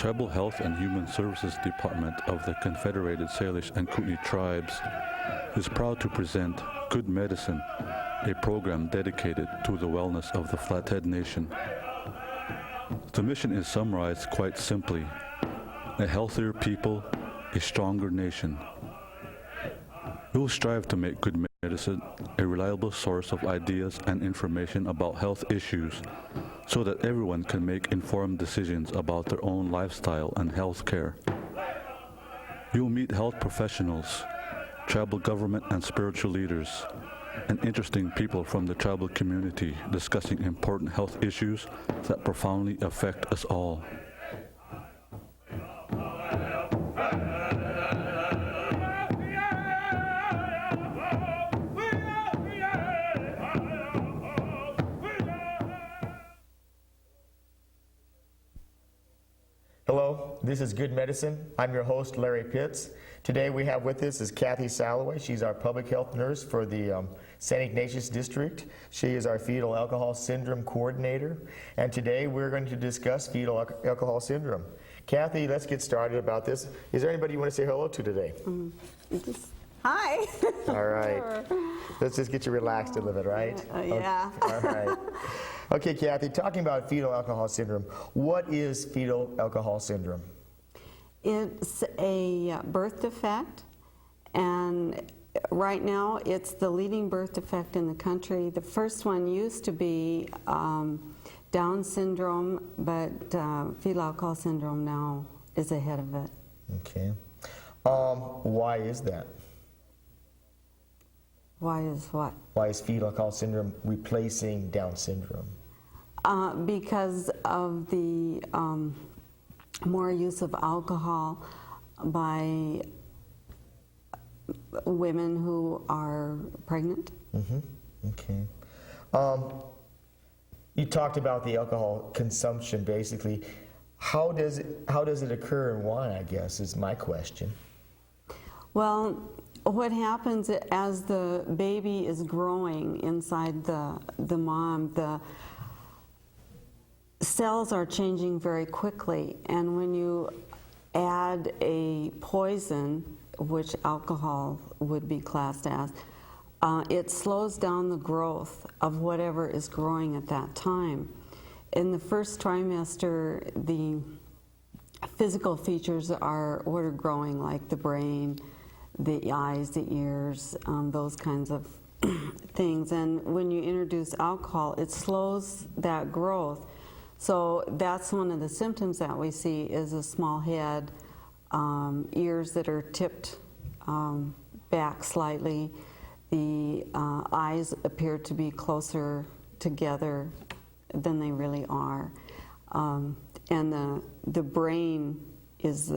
Tribal Health and Human Services Department of the Confederated Salish and Kootenai Tribes is proud to present Good Medicine, a program dedicated to the wellness of the Flathead Nation. The mission is summarized quite simply: a healthier people, a stronger nation. We will strive to make good medicine a reliable source of ideas and information about health issues so that everyone can make informed decisions about their own lifestyle and health care. You will meet health professionals, tribal government and spiritual leaders, and interesting people from the tribal community discussing important health issues that profoundly affect us all. Hello, this is Good Medicine. I'm your host, Larry Pitts. Today we have with us is Kathy Salois. She's our public health nurse for the St. Ignatius District. She is our fetal alcohol syndrome coordinator. And today we're going to discuss fetal alcohol syndrome. Kathy, let's get started about this. Is there anybody you want to say hello to today? Hi. All right. Let's just get you relaxed a little bit, right? Yeah. Okay. All right. Okay, Kathy, talking about fetal alcohol syndrome, what is fetal alcohol syndrome? It's a birth defect, and right now it's the leading birth defect in the country. The first one used to be Down syndrome, but fetal alcohol syndrome now is ahead of it. Okay. Why is that? Why is what? Why is fetal alcohol syndrome replacing Down syndrome? Because of the more use of alcohol by women who are pregnant. Mm-hmm. Okay. You talked about the alcohol consumption, basically. How does it occur and why, I guess, is my question. Well, what happens as the baby is growing inside the mom, the cells are changing very quickly, and when you add a poison, which alcohol would be classed as, it slows down the growth of whatever is growing at that time. In the first trimester, the physical features are what are growing, like the brain, the eyes, the ears, those kinds of things. And when you introduce alcohol, it slows that growth. So that's one of the symptoms that we see is a small head, ears that are tipped back slightly. The eyes appear to be closer together than they really are. And the brain is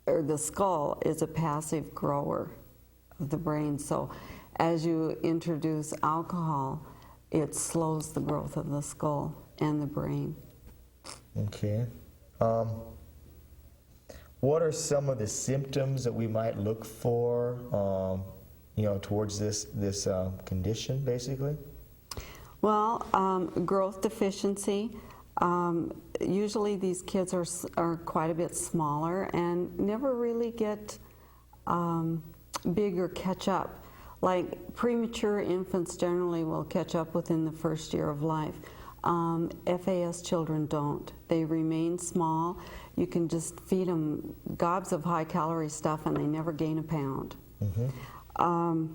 or the skull is a passive grower of the brain. So as you introduce alcohol, it slows the growth of the skull and the brain. Okay. What are some of the symptoms that we might look for, towards this condition, basically? Well, growth deficiency. Usually these kids are quite a bit smaller and never really get big or catch up. Like premature infants generally will catch up within the first year of life. F.A.S. children don't. They remain small. You can just feed them gobs of high-calorie stuff and they never gain a pound. Mm-hmm.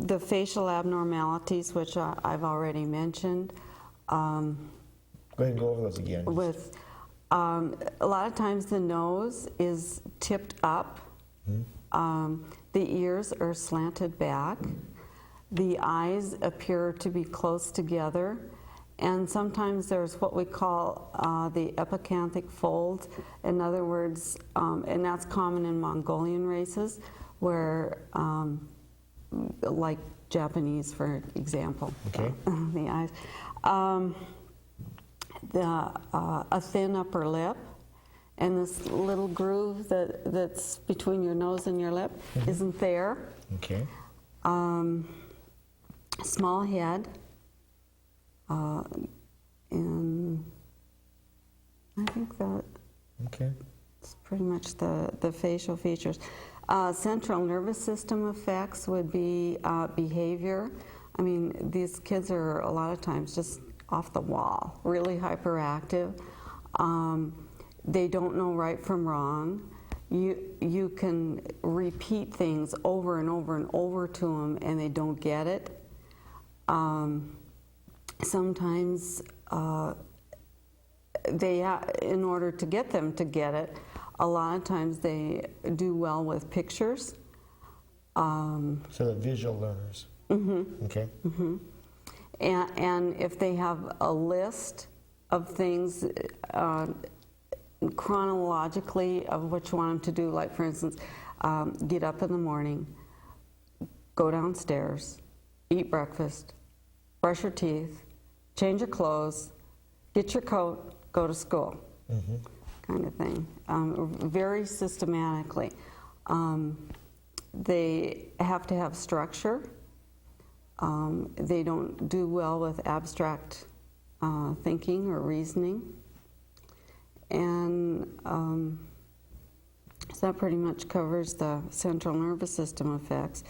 The facial abnormalities, which I've already mentioned. Go ahead and go over those again. With a lot of times the nose is tipped up. Mm-hmm. The ears are slanted back. The eyes appear to be close together. And sometimes there's what we call the epicanthic fold. In other words, and that's common in Mongolian races, where, like Japanese, for example, okay. The eyes. A thin upper lip, and this little groove that's between your nose and your lip mm-hmm. isn't there. Okay. Small head. And I think that. Okay. It's pretty much the facial features. Central nervous system effects would be behavior. I mean, these kids are a lot of times just off the wall, really hyperactive. They don't know right from wrong. You can repeat things over and over and over to them, and they don't get it. Sometimes in order to get them to get it, a lot of times they do well with pictures. So the visual learners. Mm-hmm. Okay. Mm-hmm. And if they have a list of things chronologically of what you want them to do, like for instance, get up in the morning, go downstairs, eat breakfast, brush your teeth, change your clothes, get your coat, go to school, kind of thing. Very systematically. They have to have structure. They don't do well with abstract thinking or reasoning. And so that pretty much covers the central nervous system effects.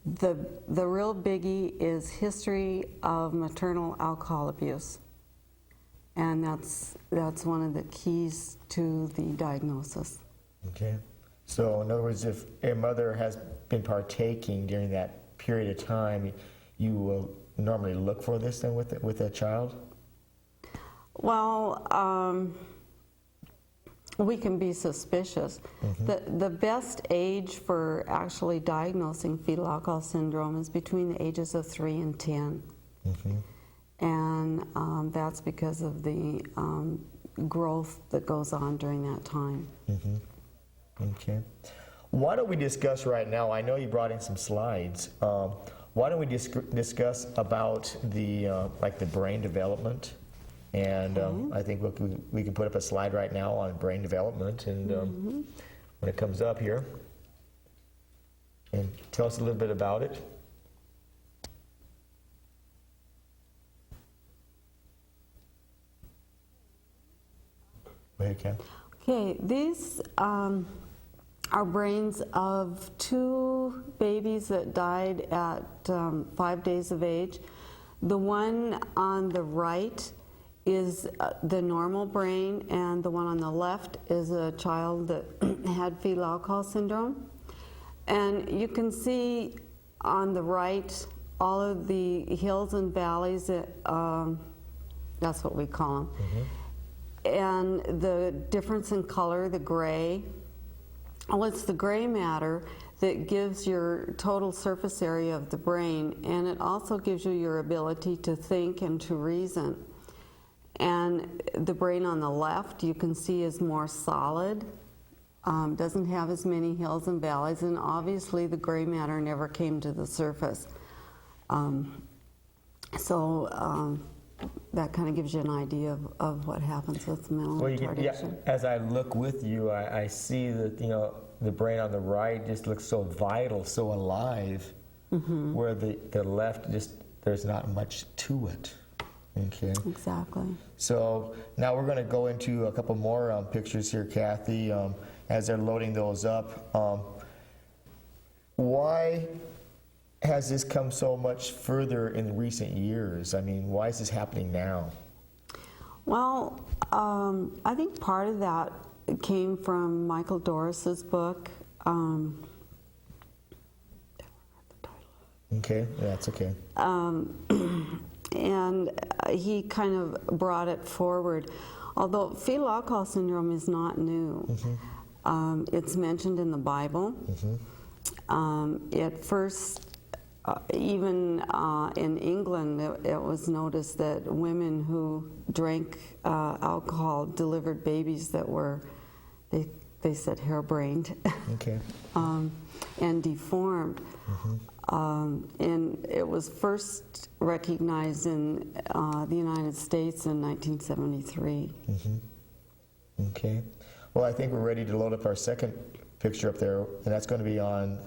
The real biggie is history of maternal alcohol abuse. And that's one of the keys to the diagnosis. Okay. So in other words, if a mother has been partaking during that period of time, you will normally look for this then with a child? Well, we can be suspicious. The best age for actually diagnosing fetal alcohol syndrome is between the ages of 3 and 10. And that's because of the growth that goes on during that time. Okay. Why don't we discuss right now, I know you brought in some slides, why don't we discuss about the like the brain development? And I think we can put up a slide right now on brain development, and when it comes up here, and tell us a little bit about it. Go ahead, Ken. Okay, these are brains of 2 babies that died at 5 days of age. The one on the right is the normal brain, and the one on the left is a child that had fetal alcohol syndrome. And you can see on the right all of the hills and valleys, that's what we call them. And the difference in color, the gray, well, it's the gray matter that gives your total surface area of the brain, and it also gives you your ability to think and to reason. And the brain on the left, you can see, is more solid, doesn't have as many hills and valleys, and obviously the gray matter never came to the surface. That kind of gives you an idea of what happens with mental retardation. As I look with you, I see that the brain on the right just looks so vital, so alive, where the left there's not much to it. Okay. Exactly. So now we're going to go into a couple more pictures here, Kathy. As they're loading those up, why has this come so much further in recent years? I mean, why is this happening now? Well, I think part of that came from Michael Doris's book. Okay, that's okay. And he kind of brought it forward. Although fetal alcohol syndrome is not new. It's mentioned in the Bible. At first, even in England, it was noticed that women who drank alcohol delivered babies that were, they said, harebrained and deformed. And it was first recognized in the United States in 1973. Okay. Well, I think we're ready to load up our second picture up there, and that's going to be on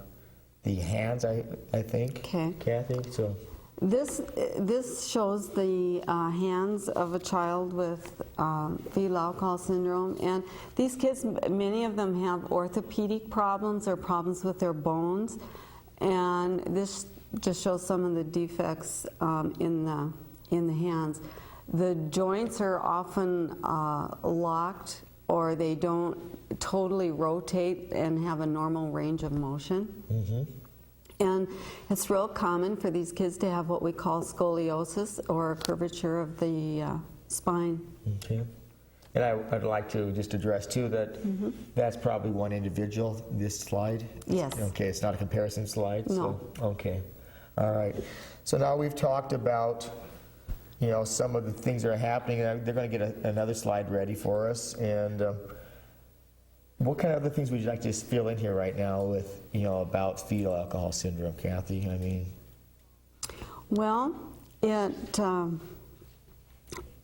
the hands, I think. Okay. Kathy, so. This shows the hands of a child with fetal alcohol syndrome, and these kids, many of them have orthopedic problems or problems with their bones, and this just shows some of the defects in the hands. The joints are often locked, or they don't totally rotate and have a normal range of motion. Mm-hmm. And it's real common for these kids to have what we call scoliosis, or a curvature of the spine. Okay. And I'd like to just address too that that's probably one individual, this slide? Yes. Okay, it's not a comparison slide? No. So, okay. All right. So now we've talked about, you know, some of the things that are happening, and they're going to get another slide ready for us. And what kind of other things would you like to just fill in here right now with, you know, about fetal alcohol syndrome, Kathy? I mean, Well, it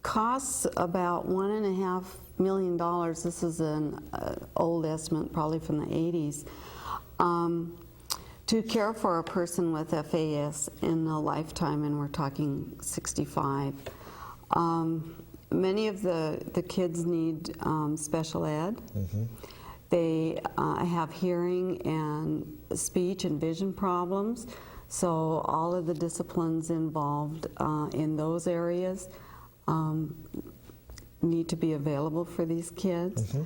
costs about $1.5 million. This is an old estimate, probably from the 80s, to care for a person with F.A.S. in a lifetime, and we're talking 65. Many of the kids need special ed. They have hearing and speech and vision problems, so all of the disciplines involved in those areas need to be available for these kids.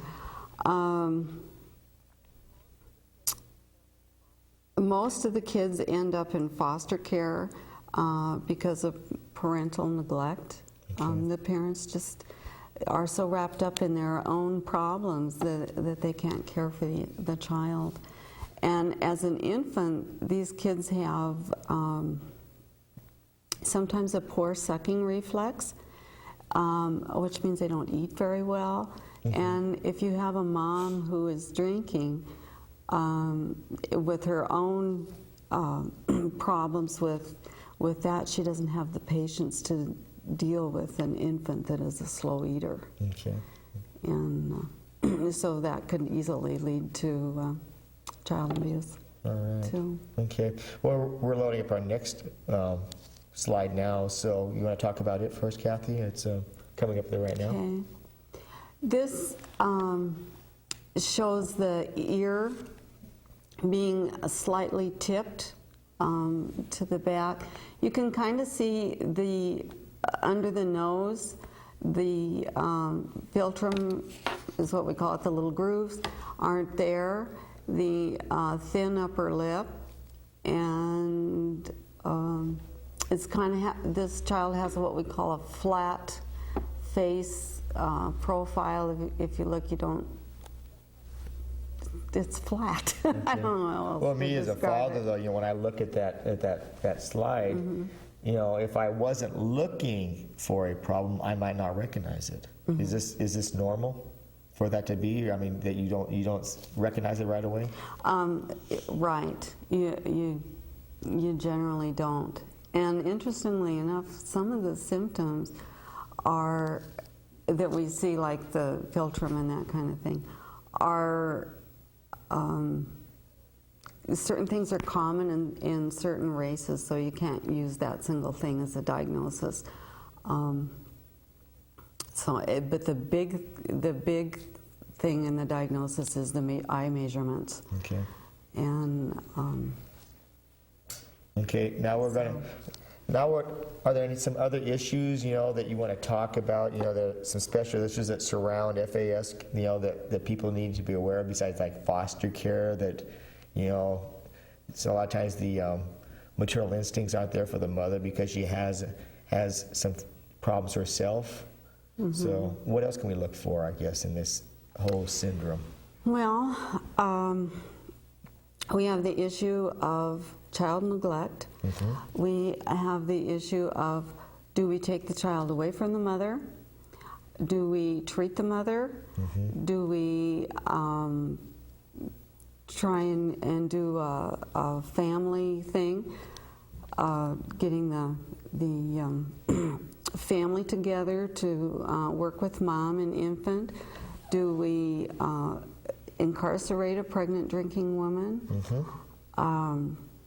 Most of the kids end up in foster care because of parental neglect. The parents just are so wrapped up in their own problems that they can't care for the child. And as an infant, these kids have sometimes a poor sucking reflex, which means they don't eat very well. And if you have a mom who is drinking, with her own problems with that, she doesn't have the patience to deal with an infant that is a slow eater. okay. And so that could easily lead to child abuse. All right. Too. Okay. Well, we're loading up our next slide now, so you want to talk about it first, Kathy? It's coming up there right now. Okay. This shows the ear being slightly tipped to the back. You can kind of see the under the nose, the philtrum is what we call it, the little grooves aren't there, the thin upper lip, and it's kind of this child has what we call a flat face profile. If you look, you don't, it's flat. I don't know how else Well, to me as a describe father, it. though, you know, when I look at that slide, you know, if I wasn't looking for a problem, I might not recognize it. Is this normal for that to be? I mean, that you don't recognize it right away? Right. You generally don't. And interestingly enough, some of the symptoms are that we see, like the philtrum and that kind of thing, are certain things are common in certain races, so you can't use that single thing as a diagnosis. But the big thing in the diagnosis is the eye measurements. Okay. And Okay. Now are there some other issues, you know, that you want to talk about? You know, there are some special issues that surround F.A.S. You know, that people need to be aware of, besides like foster care. That, you know, so a lot of times the maternal instincts aren't there for the mother because she has some problems herself. So what else can we look for, I guess, in this whole syndrome? well, we have the issue of child neglect. We have the issue of, do we take the child away from the mother? Do we treat the mother? Do we try and do a family thing, getting the family together to work with mom and infant? Do we incarcerate a pregnant drinking woman?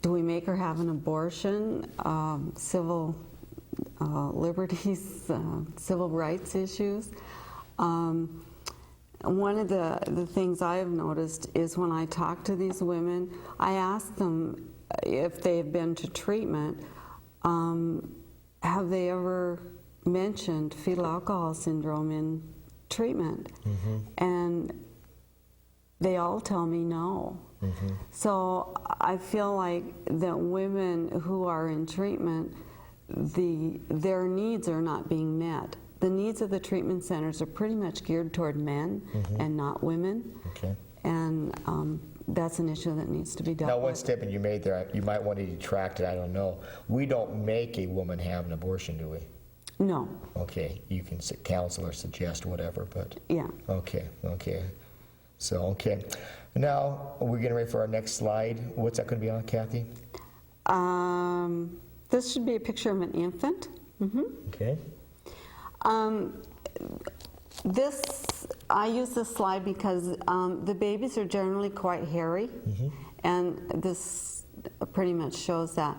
do we make her have an abortion? Civil liberties, civil rights issues. One of the things I have noticed is when I talk to these women, I ask them if they've been to treatment, have they ever mentioned fetal alcohol syndrome in treatment? And they all tell me no. So I feel like that women who are in treatment, their needs are not being met. The needs of the treatment centers are pretty much geared toward men and not women. Okay. And that's an issue that needs to be dealt with. Now, one statement you made there, you might want to detract it, I don't know. We don't make a woman have an abortion, do we? No. Okay, you can counsel or suggest whatever, but... Yeah. Okay, okay. So, okay. Now, we're getting ready for our next slide. What's that going to be on, Kathy? This should be a picture of an infant. Okay. I use this slide because the babies are generally quite hairy, and this pretty much shows that.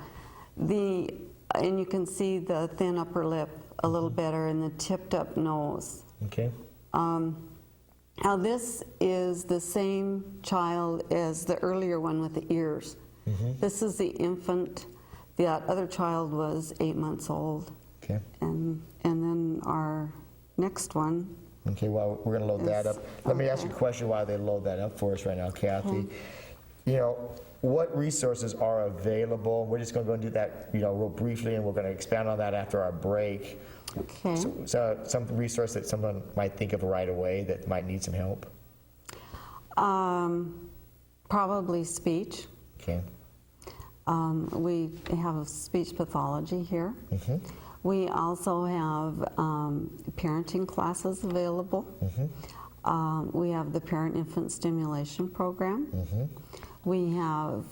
And you can see the thin upper lip a little better and the tipped up nose. Okay. Now this is the same child as the earlier one with the ears. This is the infant. That other child was 8 months old. Okay. And then our next one. Okay, well, we're going to load that up. Let me ask you a question while they load that up for us right now, Kathy. You know, what resources are available? We're just going to go and do that, you know, real briefly, and we're going to expand on that after our break. Okay. So some resource that someone might think of right away that might need some help? Probably speech. Okay. We have speech pathology here. We also have parenting classes available. We have the Parent-Infant Stimulation Program. We have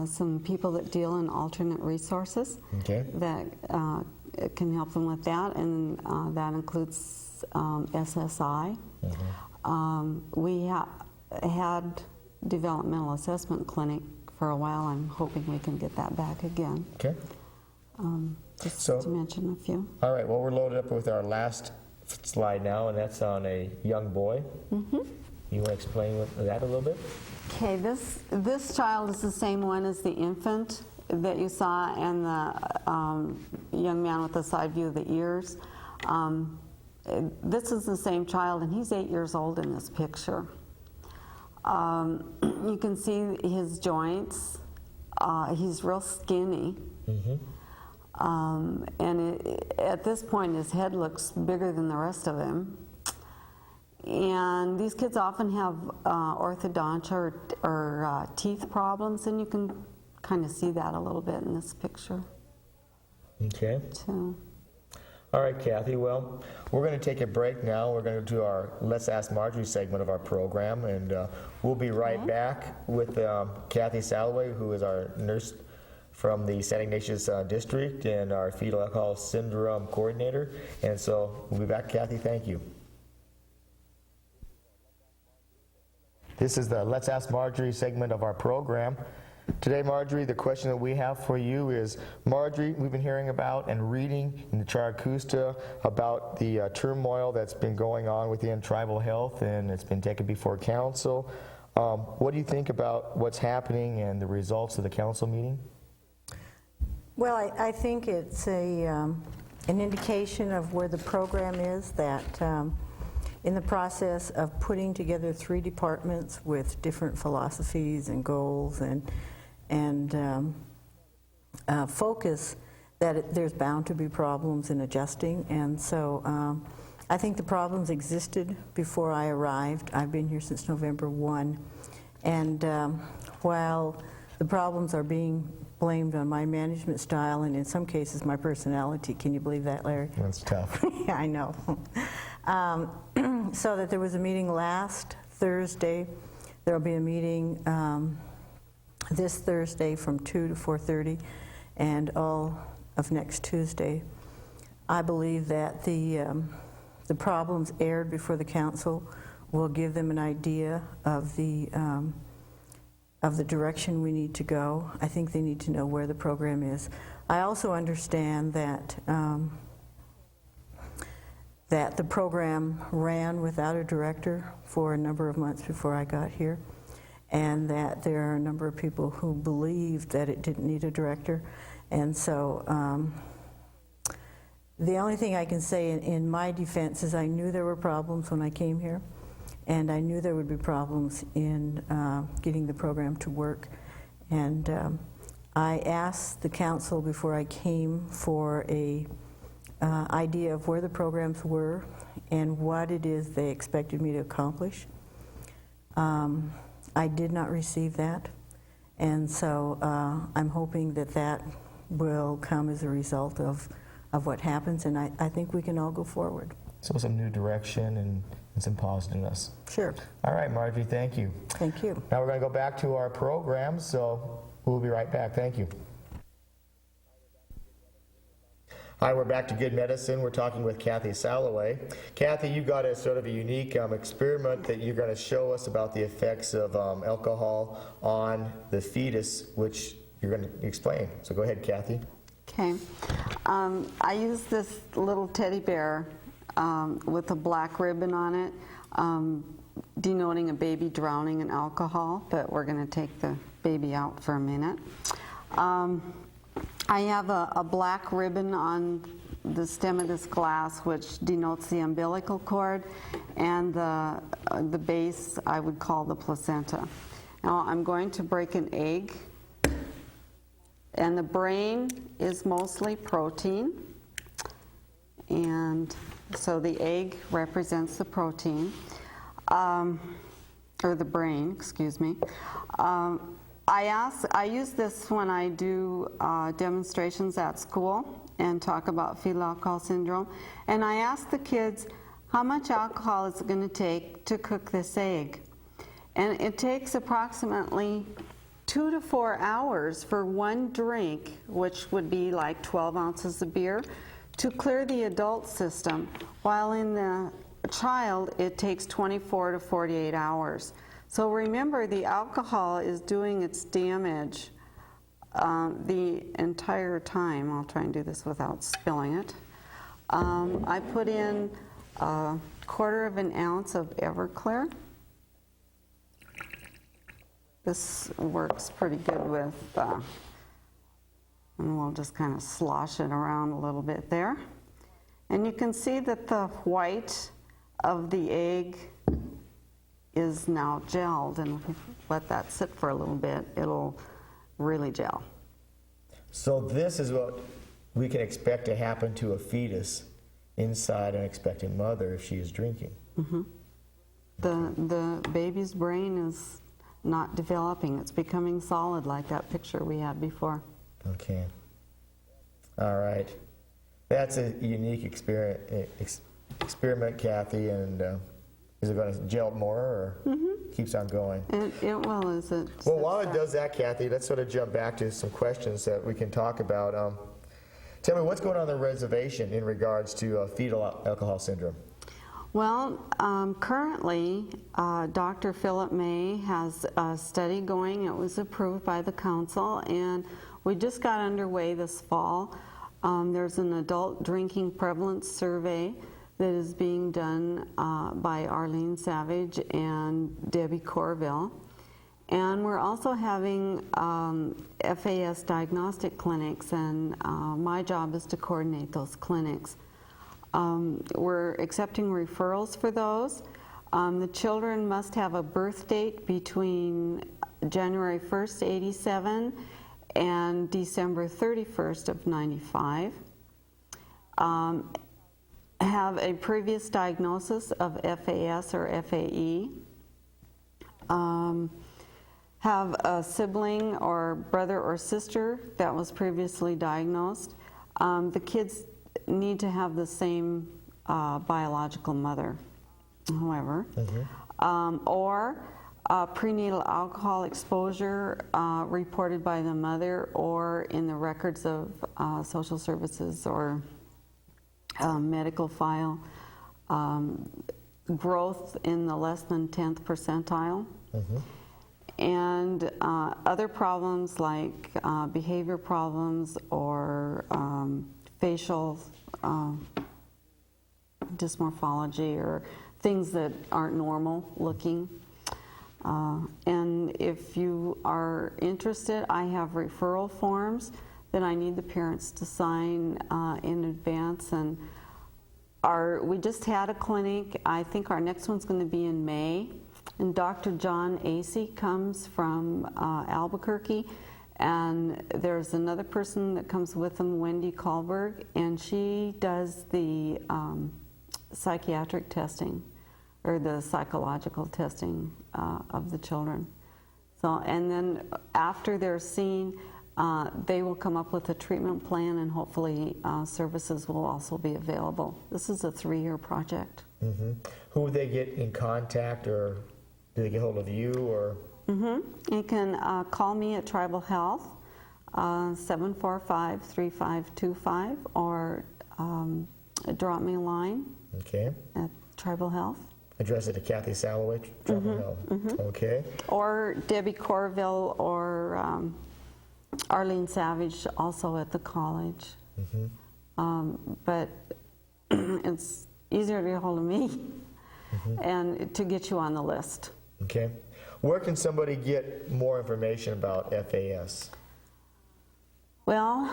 some people that deal in alternate resources that can help them with that, and that includes SSI. We had developmental assessment clinic for a while. I'm hoping we can get that back again. Okay. Just to mention a few. All right, well, we're loaded up with our last slide now, and that's on a young boy. You want to explain that a little bit? Okay, this child is the same one as the infant that you saw, and the young man with the side view of the ears. This is the same child, and he's 8 years old in this picture. You can see his joints. He's real skinny. And at this point, his head looks bigger than the rest of him. And these kids often have orthodontia or teeth problems, and you can kind of see that a little bit in this picture. Okay. Too. All right, Kathy. Well, we're going to take a break now. We're going to do our Let's Ask Marjorie segment of our program, and we'll be right back with Kathy Salois, who is our nurse from the St. Ignatius District and our Fetal Alcohol Syndrome Coordinator. And so we'll be back. Kathy, thank you. This is the Let's Ask Marjorie segment of our program. Today, Marjorie, the question that we have for you is, Marjorie, we've been hearing about and reading in the Characusta about the turmoil that's been going on within tribal health, and it's been taken before council. What do you think about what's happening and the results of the council meeting? Well, I think it's an indication of where the program is, that in the process of putting together 3 departments with different philosophies and goals and focus, that there's bound to be problems in adjusting. And so I think the problems existed before I arrived. I've been here since November 1. And while the problems are being blamed on my management style and in some cases my personality, can you believe that, Larry? That's tough. Yeah, I know. So that there was a meeting last Thursday. There will be a meeting this Thursday from 2 to 4:30 and all of next Tuesday. I believe that the problems aired before the council will give them an idea of the of the direction we need to go. I think they need to know where the program is. I also understand that that the program ran without a director for a number of months before I got here, and that there are a number of people who believed that it didn't need a director. And so the only thing I can say in my defense is I knew there were problems when I came here, and I knew there would be problems in getting the program to work. And I asked the council before I came for a idea of where the programs were and what it is they expected me to accomplish. I did not receive that, and so I'm hoping that that will come as a result of what happens, and I think we can all go forward. So some new direction and some positiveness. Sure. All right, Marjorie, thank you. Thank you. Now we're going to go back to our program, so we'll be right back. Thank you. Hi, we're back to Good Medicine. We're talking with Kathy Salois. Kathy, you've got a sort of a unique experiment that you're going to show us about the effects of alcohol on the fetus, which you're going to explain. So go ahead, Kathy. Okay. I use this little teddy bear with a black ribbon on it, denoting a baby drowning in alcohol, but we're going to take the baby out for a minute. I have a black ribbon on the stem of this glass, which denotes the umbilical cord, and the base I would call the placenta. Now I'm going to break an egg, and the brain is mostly protein, and so the egg represents the protein, or the brain, excuse me. I use this when I do demonstrations at school and talk about fetal alcohol syndrome, and I ask the kids, how much alcohol is it going to take to cook this egg? And it takes approximately 2 to 4 hours for one drink, which would be like 12 ounces of beer, to clear the adult system, while in the child it takes 24 to 48 hours. So remember, the alcohol is doing its damage the entire time. I'll try and do this without spilling it. I put in 1/4 ounce of Everclear. This works pretty good with, and we'll just kind of slosh it around a little bit there. And you can see that the white of the egg is now gelled, and if we let that sit for a little bit, it'll really gel. So this is what we can expect to happen to a fetus inside an expectant mother if she is drinking. Mm-hmm. The baby's brain is not developing. It's becoming solid like that picture we had before. Okay. All right. That's a unique experiment, Kathy, and is it going to gel more, or keeps on going? It will, is it? Well, while it does that, Kathy, let's sort of jump back to some questions that we can talk about. Tell me, what's going on the reservation in regards to fetal alcohol syndrome? Well, currently, Dr. Philip May has a study going. It was approved by the council, and we just got underway this fall. There's an adult drinking prevalence survey that is being done by Arlene Savage and Debbie Corville. And we're also having F.A.S. diagnostic clinics, and my job is to coordinate those clinics. We're accepting referrals for those. The children must have a birth date between January 1st, 87 and December 31st of 95. Have a previous diagnosis of F.A.S. or F.A.E. Have a sibling or brother or sister that was previously diagnosed. The kids need to have the same biological mother, however, or prenatal alcohol exposure reported by the mother or in the records of social services or medical file, growth in the less than 10th percentile. And other problems like behavior problems or facial dysmorphology or things that aren't normal looking. And if you are interested, I have referral forms that I need the parents to sign in advance. And we just had a clinic. I think our next one's going to be in May. And Dr. John Acey comes from Albuquerque. And there's another person that comes with him, Wendy Kahlberg, and she does the psychiatric testing or the psychological testing of the children. So, and then after they're seen, they will come up with a treatment plan, and hopefully services will also be available. This is a 3-year project. Mm-hmm. Who would they get in contact, or do they get hold of you, or? Mm-hmm. You can call me at Tribal Health, 745-3525, or drop me a line at Tribal Health. Address it to Kathy Salois, Tribal Health. Mm-hmm. Okay. Or Debbie Corville or Arlene Savage, also at the college. Mm-hmm. But it's easier to get a hold of me and to get you on the list. Okay. Where can somebody get more information about F.A.S.? Well,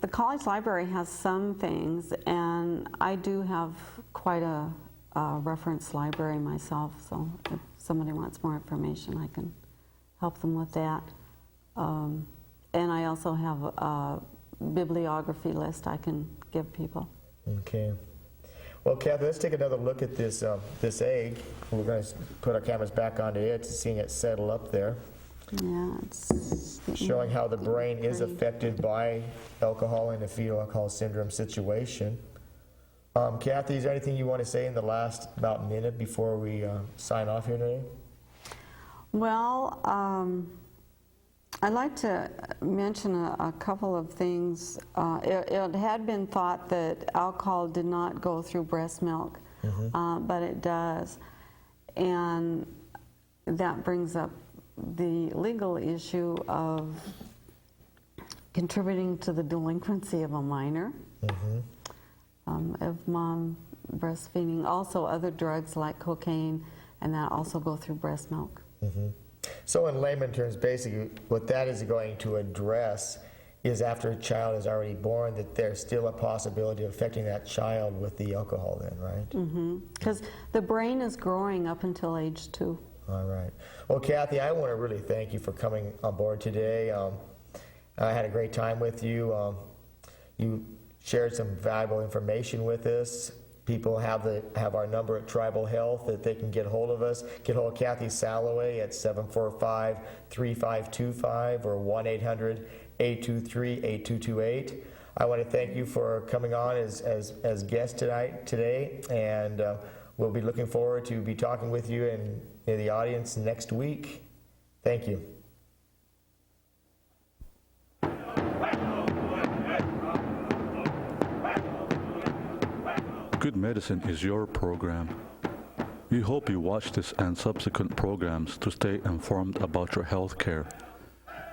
the college library has some things, and I do have quite a reference library myself, so if somebody wants more information, I can help them with that. And I also have a bibliography list I can give people. Okay. Well, Kathy, let's take another look at this this egg. We're going to put our cameras back onto it, seeing it settle up there. Yeah, it's showing how the brain is affected by alcohol in a fetal alcohol syndrome situation. Kathy, is there anything you want to say in the last about minute before we sign off here today? Well, I'd like to mention a couple of things. It had been thought that alcohol did not go through breast milk, but it does. And that brings up the legal issue of contributing to the delinquency of a minor, of mom breastfeeding. Also other drugs like cocaine, and that also go through breast milk. So in layman terms, basically what that is going to address is after a child is already born, that there's still a possibility of affecting that child with the alcohol then, right? Because the brain is growing up until age 2. All right. Well, Kathy, I want to really thank you for coming on board today. I had a great time with you. You shared some valuable information with us. People have our number at Tribal Health that they can get hold of us. Get hold of Kathy Salois at 745-3525 or 1-800-823-8228. I want to thank you for coming on as guest today, and we'll be looking forward to be talking with you in the audience next week. Thank you. Good Medicine is your program. We hope you watch this and subsequent programs to stay informed about your health care.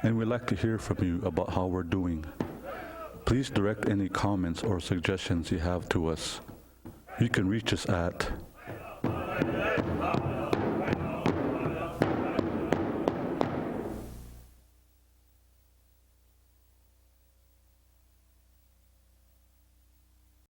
And we'd like to hear from you about how we're doing. Please direct any comments or suggestions you have to us. You can reach us at